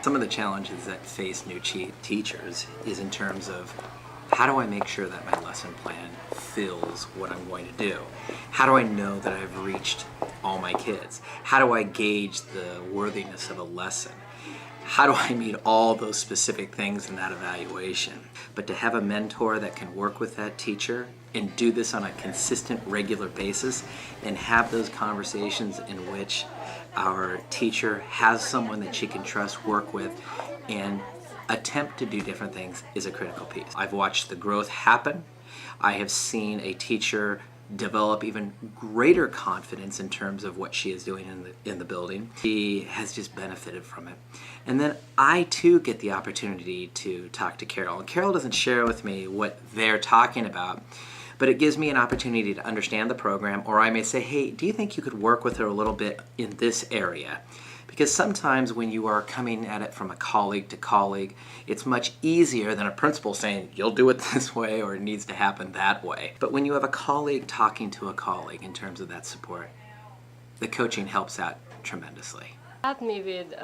Some of the challenges that face new teachers is in terms of how do I make sure that my lesson plan fills what I'm going to do? How do I know that I've reached all my kids? How do I gauge the worthiness of a lesson? How do I meet all those specific things in that evaluation? But to have a mentor that can work with that teacher and do this on a consistent, regular basis and have those conversations in which our teacher has someone that she can trust, work with, and attempt to do different things is a critical piece. I've watched the growth happen. I have seen a teacher develop even greater confidence in terms of what she is doing in the building. She has just benefited from it. And then I too get the opportunity to talk to Carol. And Carol doesn't share with me what they're talking about, but it gives me an opportunity to understand the program, or I may say, hey, do you think you could work with her a little bit in this area? Because sometimes when you are coming at it from a colleague to colleague, it's much easier than a principal saying, you'll do it this way or it needs to happen that way. But when you have a colleague talking to a colleague in terms of that support, the coaching helps out tremendously. Helped me with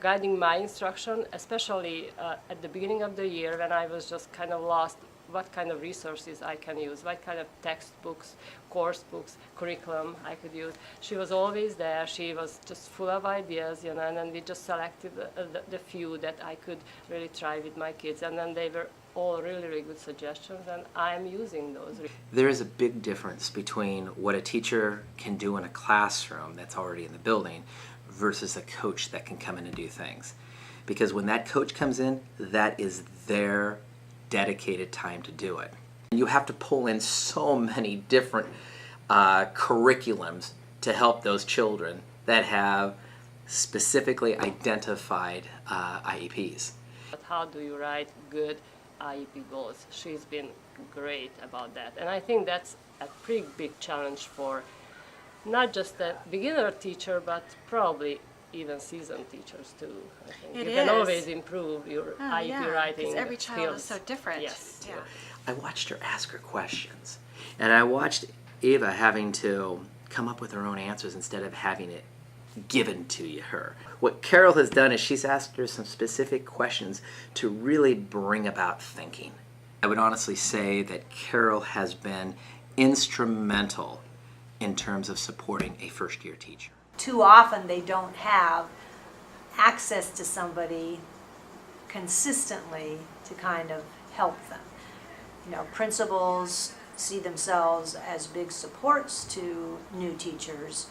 guiding my instruction, especially at the beginning of the year when I was just kind of lost what kind of resources I can use, what kind of textbooks, course books, curriculum I could use. She was always there. She was just full of ideas, and then we just selected the few that I could really try with my kids, and then they were all really, really good suggestions, and I'm using those. There is a big difference between what a teacher can do in a classroom that's already in the building versus a coach that can come in and do things. Because when that coach comes in, that is their dedicated time to do it. You have to pull in so many different curriculums to help those children that have specifically identified IEPs. But how do you write good IEP goals? She's been great about that. And I think that's a pretty big challenge for not just a beginner teacher, but probably even seasoned teachers too. I think you can always improve your IEP writing because every child skills. is so different. Yes. Yeah. I watched her ask her questions, and I watched Eva having to come up with her own answers instead of having it given to her. What Carol has done is she's asked her some specific questions to really bring about thinking. I would honestly say that Carol has been instrumental in terms of supporting a first-year teacher. Too often they don't have access to somebody consistently to kind of help them. Principals see themselves as big supports to new teachers,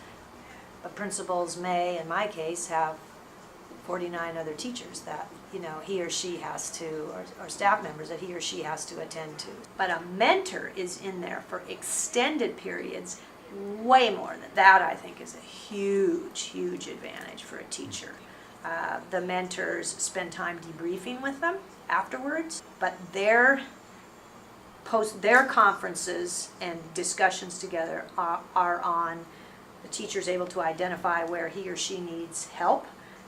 but principals may, in my case, have 49 other teachers that he or she has to, or staff members that he or she has to attend to. But a mentor is in there for extended periods. Way more than that, I think, is a huge, huge advantage for a teacher. The mentors spend time debriefing with them afterwards, but their conferences and discussions together are on the teacher's able to identify where he or she needs help,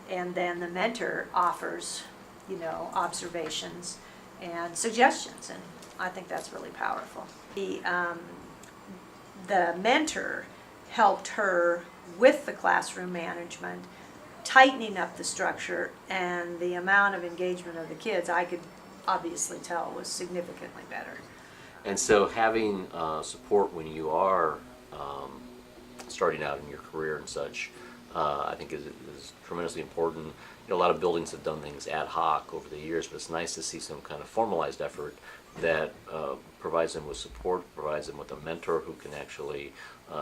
and then the mentor offers, observations and suggestions, and I think that's really powerful. The mentor helped her with the classroom management, tightening up the structure, and the amount of engagement of the kids, I could obviously tell, was significantly better. And so having support when you are starting out in your career and such, I think is tremendously important. A lot of buildings have done things ad hoc over the years, but it's nice to see some kind of formalized effort that provides them with support, provides them with a mentor who can actually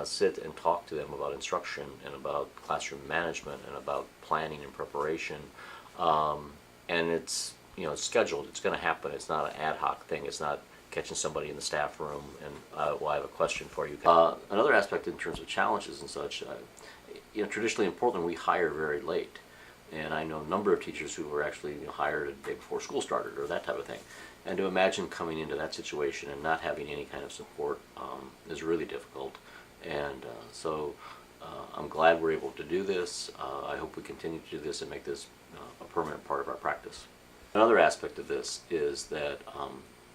sit and talk to them about instruction and about classroom management and about planning and preparation. And it's it's scheduled. It's going to happen. It's not an ad hoc thing. It's not catching somebody in the staff room and I have a question for you. Another aspect in terms of challenges and such, traditionally in Portland we hire very late. And I know a number of teachers who were actually hired a day before school started or that type of thing. And to imagine coming into that situation and not having any kind of support is really difficult. And so I'm glad we're able to do this. I hope we continue to do this and make this a permanent part of our practice. Another aspect of this is that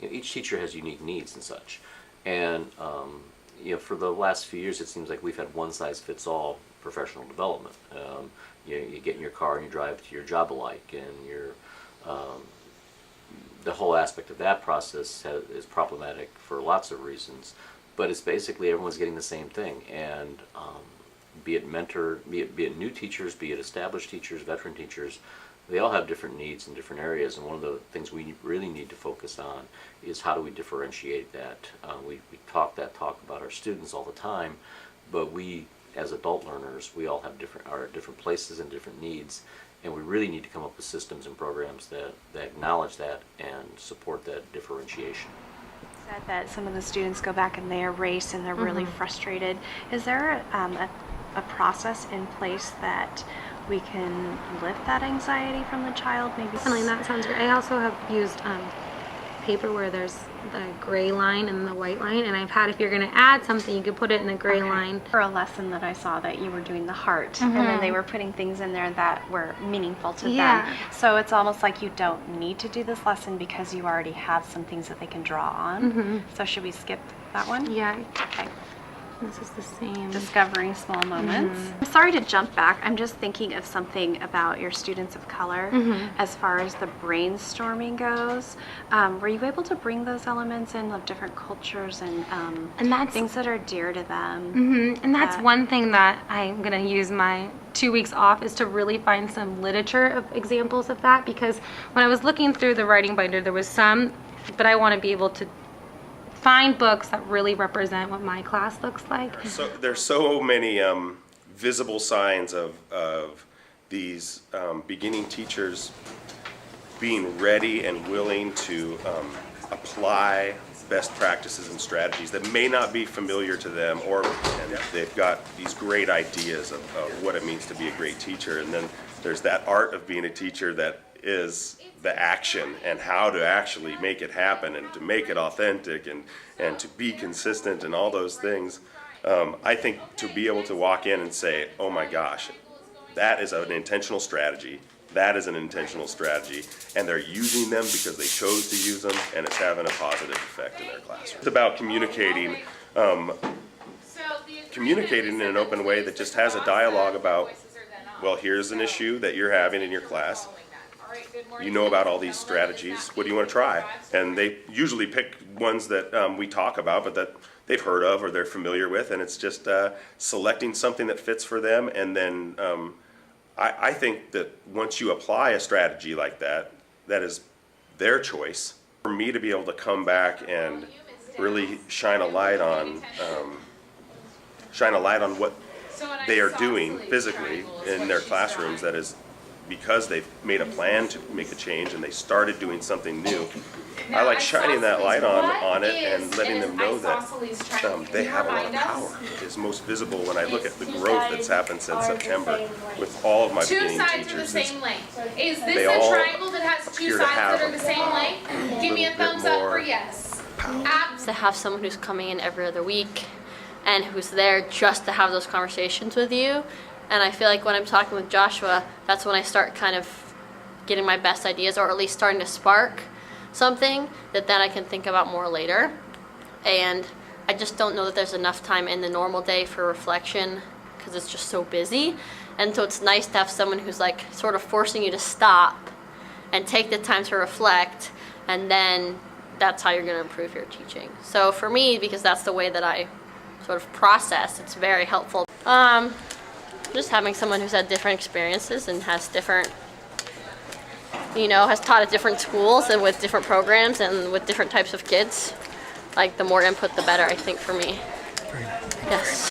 each teacher has unique needs and such. And for the last few years it seems like we've had one size fits all professional development. You get in your car and you drive to your job alike, and the whole aspect of that process is problematic for lots of reasons. But it's basically everyone's getting the same thing, and be it new teachers, be it established teachers, veteran teachers, they all have different needs in different areas, and one of the things we really need to focus on is how do we differentiate that. We talk about our students all the time, but we, as adult learners, we all have are at different places and different needs, and we really need to come up with systems and programs that acknowledge that and support that differentiation. Said that some of the students go back and they erase and they're really frustrated. Is there a process in place that we can lift that anxiety from the child? Maybe Definitely, that sounds great. I also have used paper where there's the gray line and the white line, and I've had, if you're going to add something, you could put it in the gray line. For a lesson that I saw that you were doing the heart, and then they were putting things in there that were meaningful to them. So it's almost like you don't need to do this lesson because you already have some things that they can draw on. So should we skip that one? Yeah, Okay. this is the same. Discovering small moments. I'm sorry to jump back. I'm just thinking of something about your students of color as far as the brainstorming goes. Were you able to bring those elements in of different cultures and that's- things that are dear to them? And that's one thing that I'm going to use my 2 weeks off, is to really find some literature of examples of that, because when I was looking through the writing binder, there was some, but I want to be able to find books that really represent what my class looks like. So there's so many visible signs of these beginning teachers being ready and willing to apply best practices and strategies that may not be familiar to them, and they've got these great ideas of what it means to be a great teacher. And then there's that art of being a teacher that is the action and how to actually make it happen and to make it authentic and to be consistent and all those things. I think to be able to walk in and say, oh my gosh, that is an intentional strategy, that is an intentional strategy, and they're using them because they chose to use them, and it's having a positive effect in their classroom. It's about communicating in an open way that just has a dialogue about, well, here's an issue that you're having in your class. You know about all these strategies. What do you want to try? And they usually pick ones that we talk about, but that they've heard of or they're familiar with, and it's just selecting something that fits for them. And then I think that once you apply a strategy like that, that is their choice. For me to be able to come back and really shine a light on what they are doing physically in their classrooms, that is because they've made a plan to make a change and they started doing something new. I like shining that light on it and letting them know that they have a lot of power. It's most visible when I look at the growth that's happened since September with all of my beginning sides are the teachers. same length. Is they this a all triangle that has two appear to sides that have are the same length? Give me a little bit thumbs up more for yes. To have someone who's coming in every other week and who's there just to have those conversations with you. And I feel like when I'm talking with Joshua, that's when I start kind of getting my best ideas, or at least starting to spark something that then I can think about more later. And I just don't know that there's enough time in the normal day for reflection because it's just so busy. And so it's nice to have someone who's like sort of forcing you to stop and take the time to reflect, and then that's how you're going to improve your teaching. So for me, because that's the way that I sort of process, it's very helpful. Just having someone who's had different experiences and has different, has taught at different schools and with different programs and with different types of kids. Like the more input, the better, I think, for me. Yes.